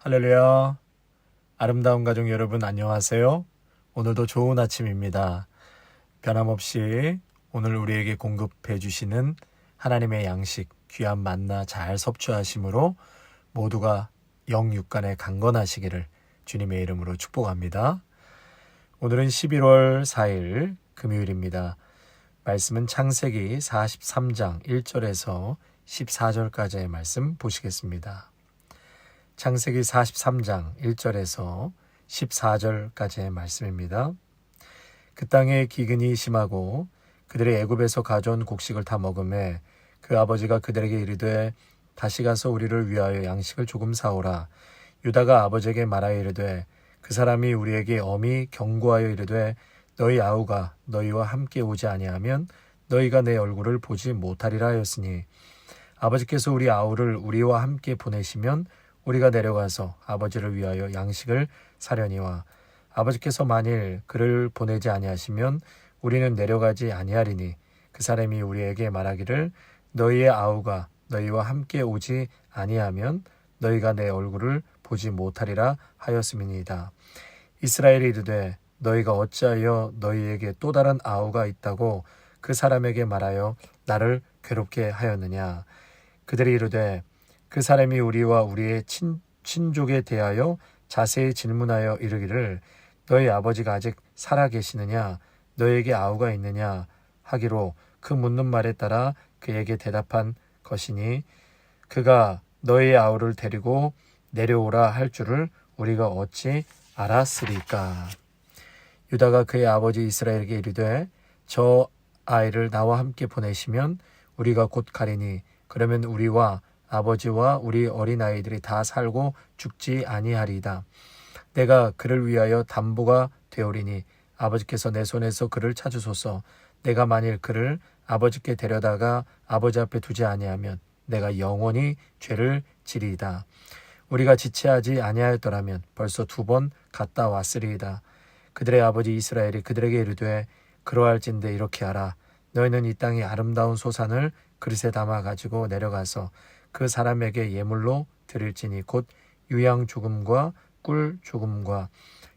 할렐루야. 아름다운 가족 여러분 안녕하세요. 오늘도 좋은 아침입니다. 변함없이 오늘 우리에게 공급해 주시는 하나님의 양식 귀한 만나 잘 섭취하심으로 모두가 영육간에 강건하시기를 주님의 이름으로 축복합니다. 오늘은 11월 4일 금요일입니다. 말씀은 창세기 43장 1절에서 14절까지의 말씀 보시겠습니다. 창세기 43장 1절에서 14절까지의 말씀입니다. 그 땅에 기근이 심하고 그들이 애굽에서 가져온 곡식을 다 먹음에 그 아버지가 그들에게 이르되 다시 가서 우리를 위하여 양식을 조금 사오라. 유다가 아버지에게 말하여 이르되 그 사람이 우리에게 엄히 경고하여 이르되 너희 아우가 너희와 함께 오지 아니하면 너희가 내 얼굴을 보지 못하리라 하였으니 아버지께서 우리 아우를 우리와 함께 보내시면 우리가 내려가서 아버지를 위하여 양식을 사려니와 아버지께서 만일 그를 보내지 아니하시면 우리는 내려가지 아니하리니 그 사람이 우리에게 말하기를 너희의 아우가 너희와 함께 오지 아니하면 너희가 내 얼굴을 보지 못하리라 하였음이니이다. 이스라엘이 이르되 너희가 어찌하여 너희에게 또 다른 아우가 있다고 그 사람에게 말하여 나를 괴롭게 하였느냐. 그들이 이르되 그 사람이 우리와 우리의 친족에 대하여 자세히 질문하여 이르기를 너희 아버지가 아직 살아 계시느냐 너희에게 아우가 있느냐 하기로 그 묻는 말에 따라 그에게 대답한 것이니 그가 너희의 아우를 데리고 내려오라 할 줄을 우리가 어찌 알았으리까. 유다가 그의 아버지 이스라엘에게 이르되 저 아이를 나와 함께 보내시면 우리가 곧 가리니 그러면 우리와 아버지와 우리 어린아이들이 다 살고 죽지 아니하리이다. 내가 그를 위하여 담보가 되오리니 아버지께서 내 손에서 그를 찾으소서. 내가 만일 그를 아버지께 데려다가 아버지 앞에 두지 아니하면 내가 영원히 죄를 지리이다. 우리가 지체하지 아니하였더라면 벌써 2번 갔다 왔으리이다. 그들의 아버지 이스라엘이 그들에게 이르되 그러할진대 이렇게 하라. 너희는 이 땅의 아름다운 소산을 그릇에 담아 가지고 내려가서 그 사람에게 예물로 드릴지니 곧 유향 조금과 꿀 조금과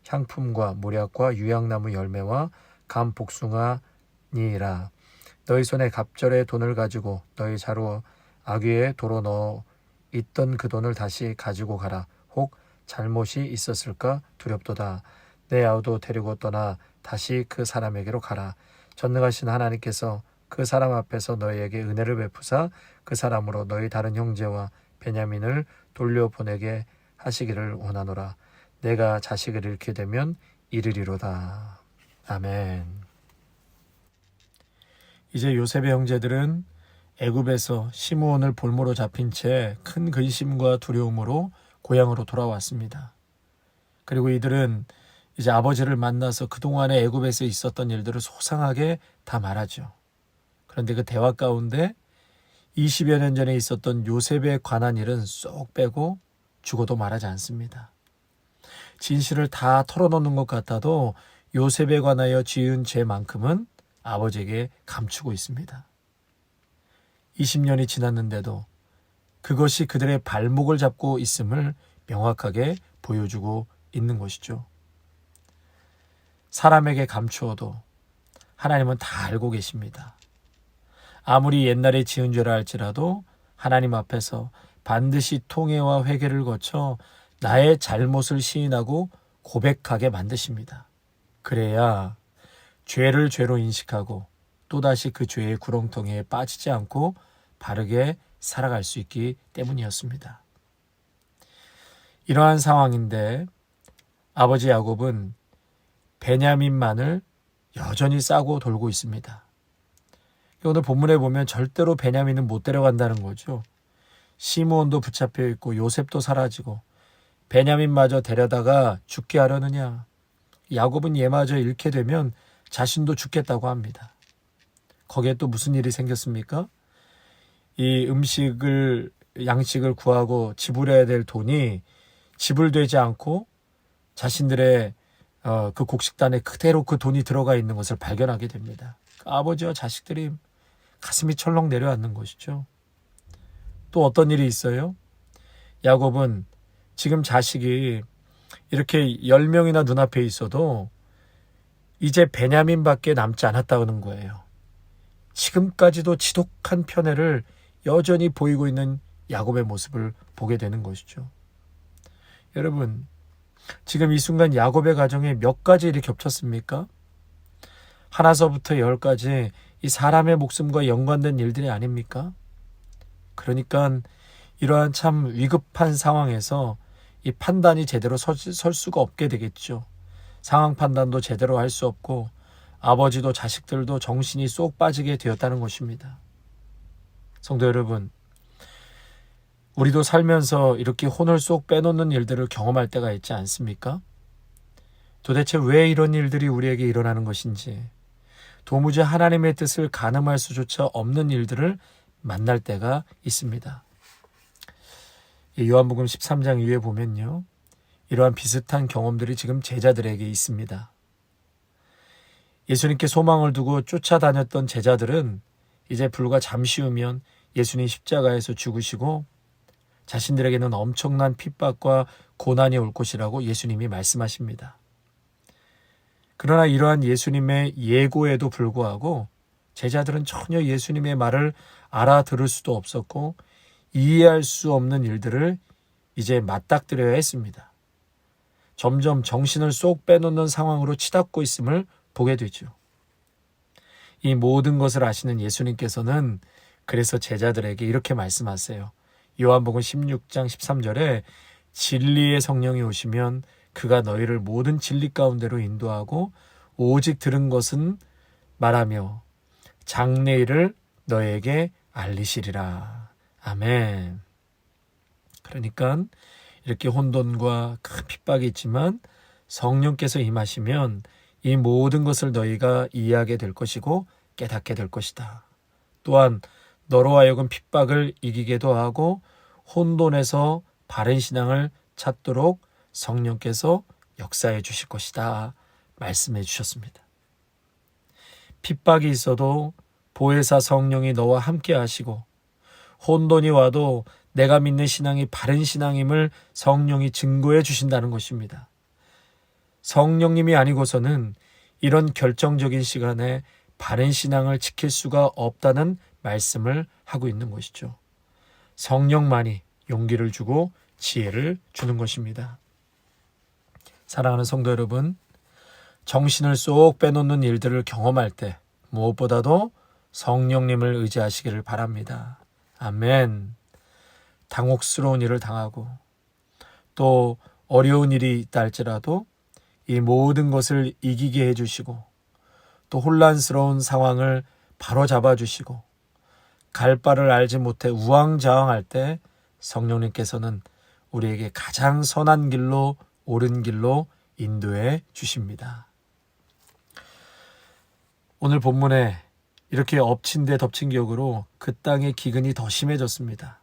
향품과 모략과 유향나무 열매와 감 복숭아니라. 너희 손에 갑절의 돈을 가지고 너희 자루 아귀에 도로 넣어 있던 그 돈을 다시 가지고 가라. 혹 잘못이 있었을까 두렵도다. 내 아우도 데리고 떠나 다시 그 사람에게로 가라. 전능하신 하나님께서 그 사람 앞에서 너희에게 은혜를 베푸사 그 사람으로 너희 다른 형제와 베냐민을 돌려보내게 하시기를 원하노라. 내가 자식을 잃게 되면 이르리로다. 아멘. 이제 요셉의 형제들은 애굽에서 시므온을 볼모로 잡힌 채 큰 근심과 두려움으로 고향으로 돌아왔습니다. 그리고 이들은 이제 아버지를 만나서 그동안에 애굽에서 있었던 일들을 소상하게 다 말하죠. 그런데 그 대화 가운데 20여 년 전에 있었던 요셉에 관한 일은 쏙 빼고 죽어도 말하지 않습니다. 진실을 다 털어놓는 것 같아도 요셉에 관하여 지은 죄만큼은 아버지에게 감추고 있습니다. 20년이 지났는데도 그것이 그들의 발목을 잡고 있음을 명확하게 보여주고 있는 것이죠. 사람에게 감추어도 하나님은 다 알고 계십니다. 아무리 옛날에 지은 죄라 할지라도 하나님 앞에서 반드시 통회와 회개를 거쳐 나의 잘못을 시인하고 고백하게 만드십니다. 그래야 죄를 죄로 인식하고 또다시 그 죄의 구렁텅이에 빠지지 않고 바르게 살아갈 수 있기 때문이었습니다. 이러한 상황인데 아버지 야곱은 베냐민만을 여전히 싸고 돌고 있습니다. 오늘 본문에 보면 절대로 베냐민은 못 데려간다는 거죠. 시므온도 붙잡혀 있고 요셉도 사라지고 베냐민마저 데려다가 죽게 하려느냐. 야곱은 얘마저 잃게 되면 자신도 죽겠다고 합니다. 거기에 또 무슨 일이 생겼습니까? 이 양식을 구하고 지불해야 될 돈이 지불되지 않고 자신들의 그 곡식단에 그대로 그 돈이 들어가 있는 것을 발견하게 됩니다. 아버지와 자식들이 가슴이 철렁 내려앉는 것이죠. 또 어떤 일이 있어요? 야곱은 지금 자식이 이렇게 10명이나 눈앞에 있어도 이제 베냐민밖에 남지 않았다는 거예요. 지금까지도 지독한 편애를 여전히 보이고 있는 야곱의 모습을 보게 되는 것이죠. 여러분, 지금 이 순간 야곱의 가정에 몇 가지 일이 겹쳤습니까? 하나서부터 10까지 이 사람의 목숨과 연관된 일들이 아닙니까? 그러니까 이러한 참 위급한 상황에서 이 판단이 제대로 설 수가 없게 되겠죠. 상황 판단도 제대로 할 수 없고 아버지도 자식들도 정신이 쏙 빠지게 되었다는 것입니다. 성도 여러분, 우리도 살면서 이렇게 혼을 쏙 빼놓는 일들을 경험할 때가 있지 않습니까? 도대체 왜 이런 일들이 우리에게 일어나는 것인지, 도무지 하나님의 뜻을 가늠할 수조차 없는 일들을 만날 때가 있습니다. 요한복음 13장 위에 보면요, 이러한 비슷한 경험들이 지금 제자들에게 있습니다. 예수님께 소망을 두고 쫓아다녔던 제자들은 이제 불과 잠시 후면 예수님 십자가에서 죽으시고 자신들에게는 엄청난 핍박과 고난이 올 것이라고 예수님이 말씀하십니다. 그러나 이러한 예수님의 예고에도 불구하고 제자들은 전혀 예수님의 말을 알아들을 수도 없었고 이해할 수 없는 일들을 이제 맞닥뜨려야 했습니다. 점점 정신을 쏙 빼놓는 상황으로 치닫고 있음을 보게 되죠. 이 모든 것을 아시는 예수님께서는 그래서 제자들에게 이렇게 말씀하세요. 요한복음 16장 13절에 진리의 성령이 오시면 그가 너희를 모든 진리 가운데로 인도하고 오직 들은 것은 말하며 장래일을 너희에게 알리시리라. 아멘. 그러니까 이렇게 혼돈과 큰 핍박이 있지만 성령께서 임하시면 이 모든 것을 너희가 이해하게 될 것이고 깨닫게 될 것이다. 또한 너로 하여금 핍박을 이기게도 하고 혼돈에서 바른 신앙을 찾도록 성령께서 역사해 주실 것이다. 말씀해 주셨습니다. 핍박이 있어도 보혜사 성령이 너와 함께 하시고 혼돈이 와도 내가 믿는 신앙이 바른 신앙임을 성령이 증거해 주신다는 것입니다. 성령님이 아니고서는 이런 결정적인 시간에 바른 신앙을 지킬 수가 없다는 말씀을 하고 있는 것이죠. 성령만이 용기를 주고 지혜를 주는 것입니다. 사랑하는 성도 여러분, 정신을 쏙 빼놓는 일들을 경험할 때 무엇보다도 성령님을 의지하시기를 바랍니다. 아멘. 당혹스러운 일을 당하고 또 어려운 일이 있다 할지라도 이 모든 것을 이기게 해주시고 또 혼란스러운 상황을 바로잡아 주시고 갈 바를 알지 못해 우왕좌왕할 때 성령님께서는 우리에게 가장 선한 길로 옳은 길로 인도해 주십니다. 오늘 본문에 이렇게 엎친 데 덮친 격으로 그 땅의 기근이 더 심해졌습니다.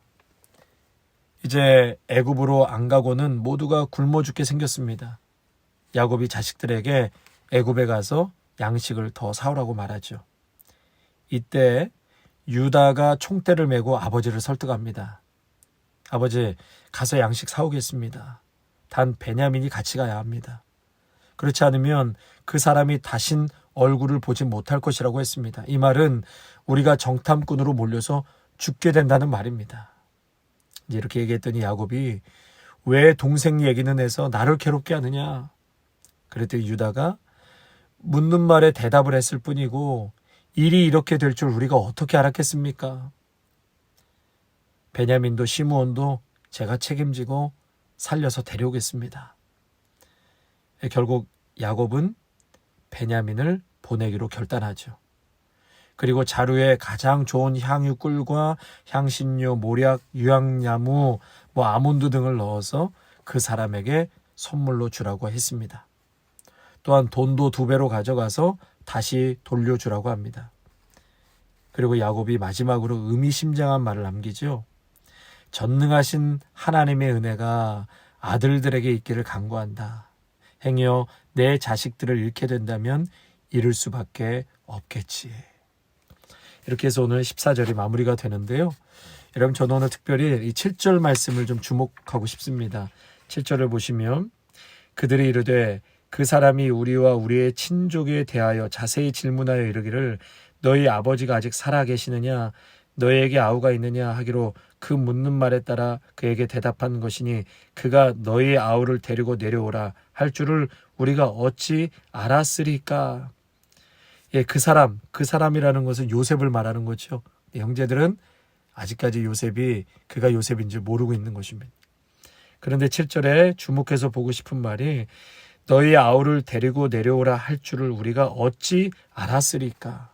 이제 애굽으로 안 가고는 모두가 굶어 죽게 생겼습니다. 야곱이 자식들에게 애굽에 가서 양식을 더 사오라고 말하죠. 이때 유다가 총대를 메고 아버지를 설득합니다. 아버지, 가서 양식 사오겠습니다. 단 베냐민이 같이 가야 합니다. 그렇지 않으면 그 사람이 다신 얼굴을 보지 못할 것이라고 했습니다. 이 말은 우리가 정탐꾼으로 몰려서 죽게 된다는 말입니다. 이렇게 얘기했더니 야곱이 왜 동생 얘기는 해서 나를 괴롭게 하느냐? 그랬더니 유다가 묻는 말에 대답을 했을 뿐이고 일이 이렇게 될 줄 우리가 어떻게 알았겠습니까? 베냐민도 시므온도 제가 책임지고 살려서 데려오겠습니다. 결국 야곱은 베냐민을 보내기로 결단하죠. 그리고 자루에 가장 좋은 향유 꿀과 향신료, 모략, 유황나무, 아몬드 등을 넣어서 그 사람에게 선물로 주라고 했습니다. 또한 돈도 2배로 가져가서 다시 돌려주라고 합니다. 그리고 야곱이 마지막으로 의미심장한 말을 남기죠. 전능하신 하나님의 은혜가 아들들에게 있기를 간구한다. 행여 내 자식들을 잃게 된다면 잃을 수밖에 없겠지. 이렇게 해서 오늘 14절이 마무리가 되는데요. 여러분, 저는 오늘 특별히 이 7절 말씀을 좀 주목하고 싶습니다. 7절을 보시면 그들이 이르되 그 사람이 우리와 우리의 친족에 대하여 자세히 질문하여 이르기를 너희 아버지가 아직 살아 계시느냐 너희에게 아우가 있느냐 하기로 그 묻는 말에 따라 그에게 대답한 것이니 그가 너희 아우를 데리고 내려오라 할 줄을 우리가 어찌 알았으리까. 예, 그 사람이라는 것은 요셉을 말하는 거죠. 형제들은 아직까지 그가 요셉인 줄 모르고 있는 것입니다. 그런데 7절에 주목해서 보고 싶은 말이 너희 아우를 데리고 내려오라 할 줄을 우리가 어찌 알았으리까.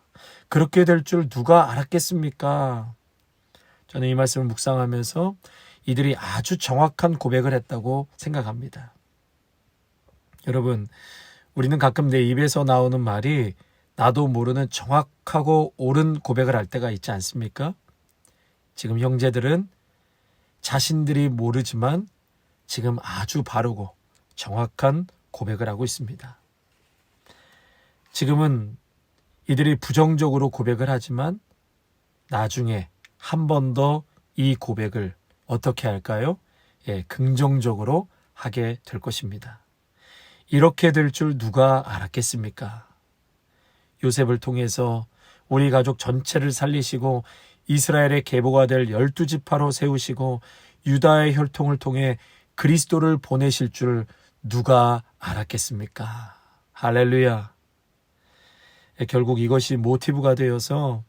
그렇게 될 줄 누가 알았겠습니까? 저는 이 말씀을 묵상하면서 이들이 아주 정확한 고백을 했다고 생각합니다. 여러분, 우리는 가끔 내 입에서 나오는 말이 나도 모르는 정확하고 옳은 고백을 할 때가 있지 않습니까? 지금 형제들은 자신들이 모르지만 지금 아주 바르고 정확한 고백을 하고 있습니다. 지금은 이들이 부정적으로 고백을 하지만 나중에 한 번 더 이 고백을 어떻게 할까요? 예, 긍정적으로 하게 될 것입니다. 이렇게 될 줄 누가 알았겠습니까? 요셉을 통해서 우리 가족 전체를 살리시고 이스라엘의 계보가 될 12지파로 세우시고 유다의 혈통을 통해 그리스도를 보내실 줄 누가 알았겠습니까? 할렐루야. 결국 이것이 모티브가 되어서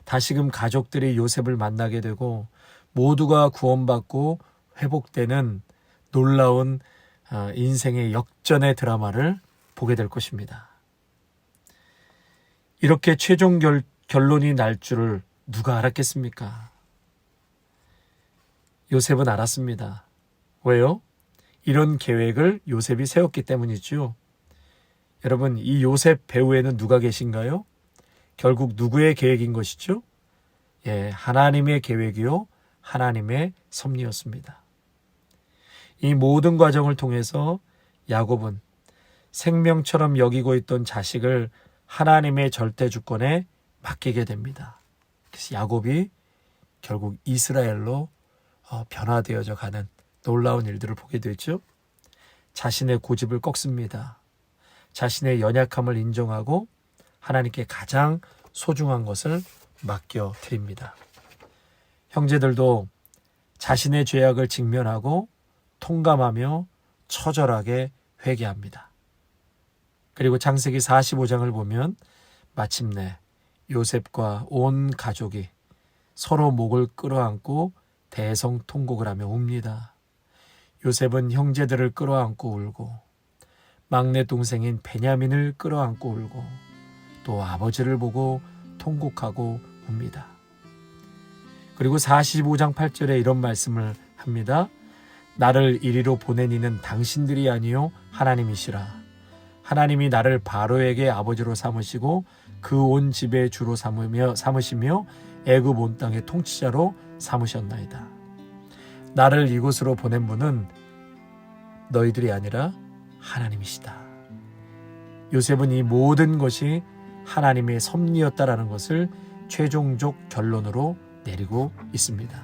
다시금 가족들이 요셉을 만나게 되고 모두가 구원받고 회복되는 놀라운 인생의 역전의 드라마를 보게 될 것입니다. 이렇게 최종 결론이 날 줄을 누가 알았겠습니까? 요셉은 알았습니다. 왜요? 이런 계획을 요셉이 세웠기 때문이죠. 여러분, 이 요셉 배후에는 누가 계신가요? 결국 누구의 계획인 것이죠? 예, 하나님의 계획이요, 하나님의 섭리였습니다. 이 모든 과정을 통해서 야곱은 생명처럼 여기고 있던 자식을 하나님의 절대 주권에 맡기게 됩니다. 그래서 야곱이 결국 이스라엘로 변화되어져 가는 놀라운 일들을 보게 되죠. 자신의 고집을 꺾습니다. 자신의 연약함을 인정하고 하나님께 가장 소중한 것을 맡겨드립니다. 형제들도 자신의 죄악을 직면하고 통감하며 처절하게 회개합니다. 그리고 창세기 45장을 보면 마침내 요셉과 온 가족이 서로 목을 끌어안고 대성통곡을 하며 웁니다. 요셉은 형제들을 끌어안고 울고 막내 동생인 베냐민을 끌어안고 울고 또 아버지를 보고 통곡하고 웁니다. 그리고 45장 8절에 이런 말씀을 합니다. 나를 이리로 보낸 이는 당신들이 아니요 하나님이시라. 하나님이 나를 바로에게 아버지로 삼으시고 그 온 집의 주로 삼으시며 애굽 온 땅의 통치자로 삼으셨나이다. 나를 이곳으로 보낸 분은 너희들이 아니라 하나님이시다. 요셉은 이 모든 것이 하나님의 섭리였다라는 것을 최종적 결론으로 내리고 있습니다.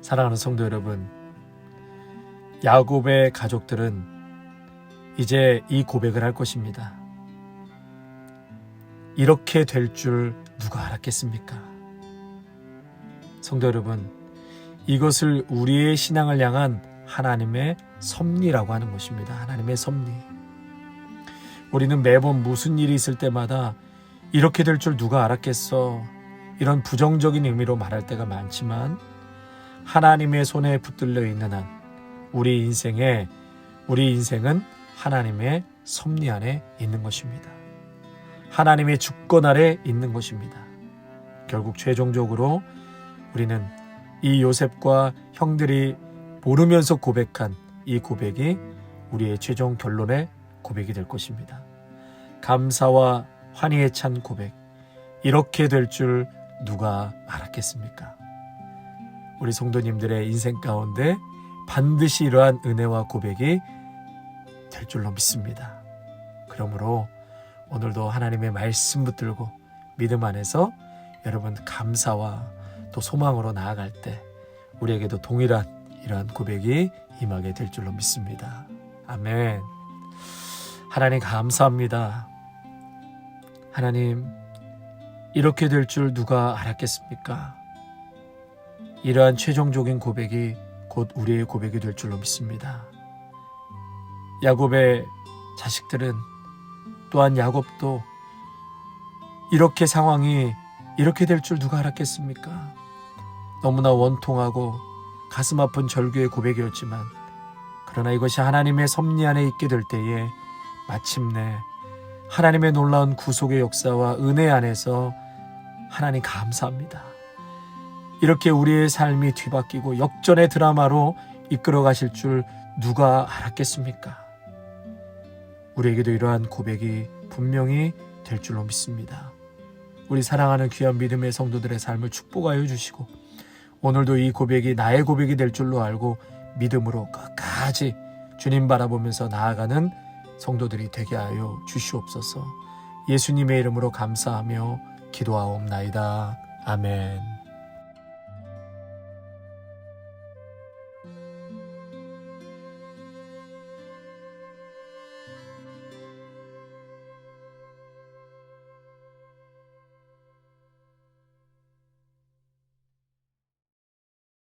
사랑하는 성도 여러분, 야곱의 가족들은 이제 이 고백을 할 것입니다. 이렇게 될 줄 누가 알았겠습니까? 성도 여러분, 이것을 우리의 신앙을 향한 하나님의 섭리라고 하는 것입니다. 하나님의 섭리. 우리는 매번 무슨 일이 있을 때마다 이렇게 될 줄 누가 알았겠어, 이런 부정적인 의미로 말할 때가 많지만 하나님의 손에 붙들려 있는 한 우리 인생은 하나님의 섭리 안에 있는 것입니다. 하나님의 주권 아래 있는 것입니다. 결국 최종적으로 우리는 이 요셉과 형들이 모르면서 고백한 이 고백이 우리의 최종 결론의 고백이 될 것입니다. 감사와 환희에 찬 고백, 이렇게 될 줄 누가 알았겠습니까? 우리 성도님들의 인생 가운데 반드시 이러한 은혜와 고백이 될 줄로 믿습니다. 그러므로 오늘도 하나님의 말씀 붙들고 믿음 안에서 여러분 감사와 또 소망으로 나아갈 때 우리에게도 동일한 이러한 고백이 임하게 될 줄로 믿습니다. 아멘. 하나님 감사합니다. 하나님, 이렇게 될 줄 누가 알았겠습니까? 이러한 최종적인 고백이 곧 우리의 고백이 될 줄로 믿습니다. 야곱의 자식들은 또한 야곱도 이렇게 상황이 이렇게 될 줄 누가 알았겠습니까? 너무나 원통하고 가슴 아픈 절규의 고백이었지만, 그러나 이것이 하나님의 섭리 안에 있게 될 때에 마침내 하나님의 놀라운 구속의 역사와 은혜 안에서 하나님 감사합니다. 이렇게 우리의 삶이 뒤바뀌고 역전의 드라마로 이끌어 가실 줄 누가 알았겠습니까? 우리에게도 이러한 고백이 분명히 될 줄로 믿습니다. 우리 사랑하는 귀한 믿음의 성도들의 삶을 축복하여 주시고, 오늘도 이 고백이 나의 고백이 될 줄로 알고 믿음으로 끝까지 주님 바라보면서 나아가는 성도들이 되게 하여 주시옵소서. 예수님의 이름으로 감사하며 기도하옵나이다. 아멘.